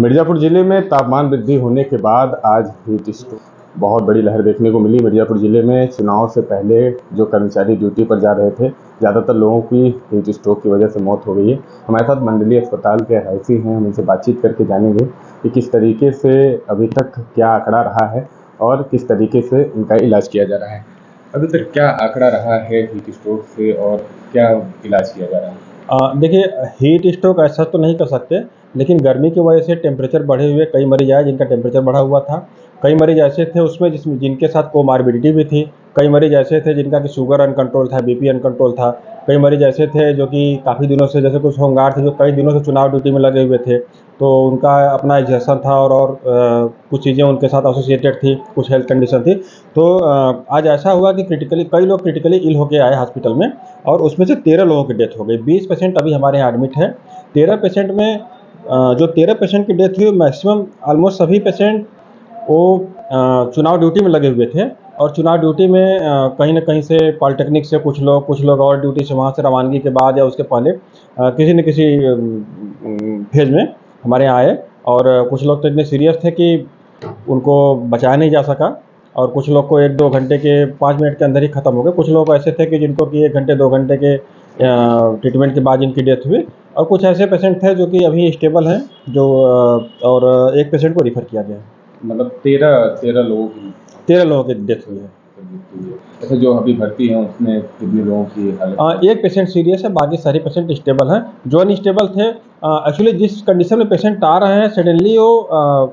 मिर्ज़ापुर जिले में तापमान वृद्धि होने के बाद आज हीट स्ट्रोक बहुत बड़ी लहर देखने को मिली। मिर्ज़ापुर जिले में चुनाव से पहले जो कर्मचारी ड्यूटी पर जा रहे थे, ज़्यादातर लोगों की हीट स्ट्रोक की वजह से मौत हो गई है। हमारे साथ मंडलीय अस्पताल के रहायशी हैं, हम इनसे बातचीत करके जानेंगे कि किस तरीके से अभी तक क्या आंकड़ा रहा है और किस तरीके से इनका इलाज किया जा रहा है। अभी तक क्या आंकड़ा रहा है हीट स्ट्रोक से और क्या इलाज किया जा रहा है? देखिए, हीट स्ट्रोक ऐसा तो नहीं कर सकते, लेकिन गर्मी की वजह से टेम्परेचर बढ़े हुए कई मरीज आए जिनका टेम्परेचर बढ़ा हुआ था। कई मरीज ऐसे थे उसमें जिनके साथ कोमार्बिडिटी भी थी। कई मरीज ऐसे थे जिनका कि शुगर अनकंट्रोल था, बीपी अनकंट्रोल था। कई मरीज ऐसे थे जो कि काफ़ी दिनों से, जैसे कुछ होमगार्ड थे जो कई दिनों से चुनाव ड्यूटी में लगे हुए थे, तो उनका अपना एग्जर्शन था और कुछ चीज़ें उनके साथ एसोसिएटेड थी, कुछ हेल्थ कंडीशन थी। तो आज ऐसा हुआ कि कई लोग क्रिटिकली इल होके आए हॉस्पिटल में और उसमें से 13 लोगों की डेथ हो गई। 20 पेशेंट अभी हमारे यहाँ एडमिट है। 13 पेशेंट में जो 13 पेशेंट की डेथ हुई, मैक्सिमम ऑलमोस्ट सभी पेशेंट वो चुनाव ड्यूटी में लगे हुए थे और चुनाव ड्यूटी में कहीं न कहीं से पॉलिटेक्निक से कुछ लोग और ड्यूटी से वहाँ से रवानगी के बाद या उसके पहले किसी न किसी फेज़ में हमारे यहाँ आए और कुछ लोग तो इतने सीरियस थे कि उनको बचाया नहीं जा सका और कुछ लोग को 1-2 घंटे के 5 मिनट के अंदर ही ख़त्म हो गए। कुछ लोग ऐसे थे कि जिनको कि 1 घंटे 2 घंटे के ट्रीटमेंट के बाद जिनकी डेथ हुई और कुछ ऐसे पेशेंट थे जो कि अभी स्टेबल हैं, जो और एक पेशेंट को रिफ़र किया गया है। मतलब 13 लोगों की 13 लोगों की डेथ हुई है। अच्छा, जो अभी भर्ती हैं उसमें कितने लोगों की हालत? एक पेशेंट सीरियस है, बाकी सारे पेशेंट स्टेबल हैं। जो अनस्टेबल थे, एक्चुअली जिस कंडीशन में पेशेंट आ रहे हैं सडनली वो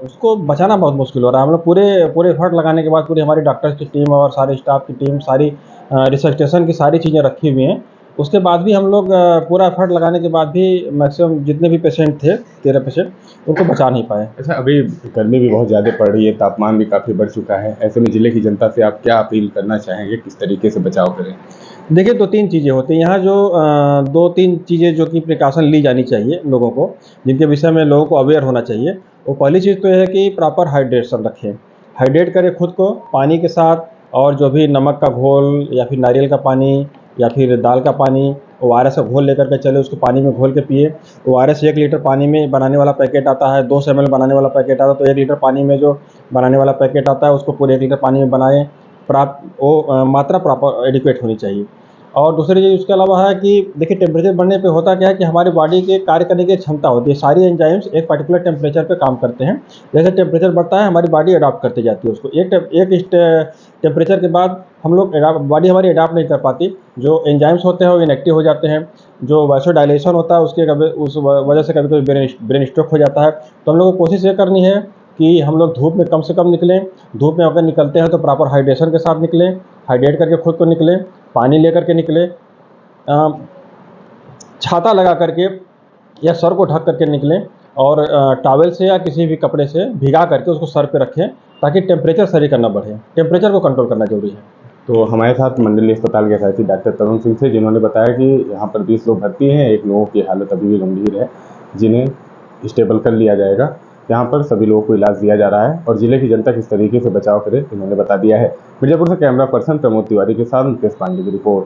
उसको बचाना बहुत मुश्किल हो रहा है। हम लोग पूरे एफर्ट लगाने के बाद पूरी हमारी डॉक्टर्स की टीम और सारे स्टाफ की टीम, सारी रिसर्चेशन की सारी चीज़ें रखी हुई हैं। उसके बाद भी हम लोग पूरा एफर्ट लगाने के बाद भी मैक्सिमम जितने भी पेशेंट थे, 13 पेशेंट, उनको बचा नहीं पाए। अच्छा, अभी गर्मी भी बहुत ज़्यादा पड़ रही है, तापमान भी काफ़ी बढ़ चुका है। ऐसे में ज़िले की जनता से आप क्या अपील करना चाहेंगे, किस तरीके से बचाव करें? देखिए, 2-3 चीज़ें होती हैं यहाँ, जो 2-3 चीज़ें जो कि प्रिकॉशन ली जानी चाहिए लोगों को, जिनके विषय में लोगों को अवेयर होना चाहिए। वो पहली चीज़ तो ये है कि प्रॉपर हाइड्रेशन रखें। हाइड्रेट करें खुद को पानी के साथ और जो भी नमक का घोल या फिर नारियल का पानी या फिर दाल का पानी, ओआरएस का घोल लेकर के चले, उसको पानी में घोल के पिए। ओआरएस 1 लीटर पानी में बनाने वाला पैकेट आता है, 200 ml बनाने वाला पैकेट आता है, तो 1 लीटर पानी में जो बनाने वाला पैकेट आता है उसको पूरे 1 लीटर पानी में बनाएँ। मात्रा प्रॉपर एडिक्वेट होनी चाहिए। और दूसरी चीज़ उसके अलावा है कि देखिए, टेम्परेचर बढ़ने पे होता क्या है कि हमारी बॉडी के कार्य करने की क्षमता होती है। सारी एंजाइम्स एक पर्टिकुलर टेम्परेचर पे काम करते हैं। जैसे टेम्परेचर बढ़ता है हमारी बॉडी अडॉप्ट करती जाती है उसको। एक टेम्परेचर के बाद हम लोग बॉडी हमारी अडॉप्ट नहीं कर पाती। जो एंजाइम्स होते हैं वो इनएक्टिव हो जाते हैं। जो वैसोडाइलेशन होता है उसके उस वजह से कभी कभी ब्रेन स्ट्रोक हो जाता है। तो हम लोग को कोशिश ये करनी है कि हम लोग धूप में कम से कम निकलें। धूप में अगर निकलते हैं तो प्रॉपर हाइड्रेशन के साथ निकलें, हाइड्रेट करके खुद को निकलें, पानी लेकर के निकलें, छाता लगा करके या सर को ढक करके निकलें और टॉवेल से या किसी भी कपड़े से भिगा करके उसको सर पे रखें ताकि टेम्परेचर शरीर का ना बढ़े। टेम्परेचर को कंट्रोल करना जरूरी है। तो हमारे साथ मंडलीय अस्पताल के रहायशी डॉक्टर तरुण सिंह थे, जिन्होंने बताया कि यहाँ पर 20 लोग भर्ती हैं, 1 लोगों की हालत अभी भी गंभीर है, जिन्हें स्टेबल कर लिया जाएगा। यहाँ पर सभी लोगों को इलाज दिया जा रहा है और जिले की जनता किस तरीके से बचाव करे इन्होंने बता दिया है। मिर्ज़ापुर से कैमरा पर्सन प्रमोद तिवारी के साथ मुकेश पांडे की रिपोर्ट।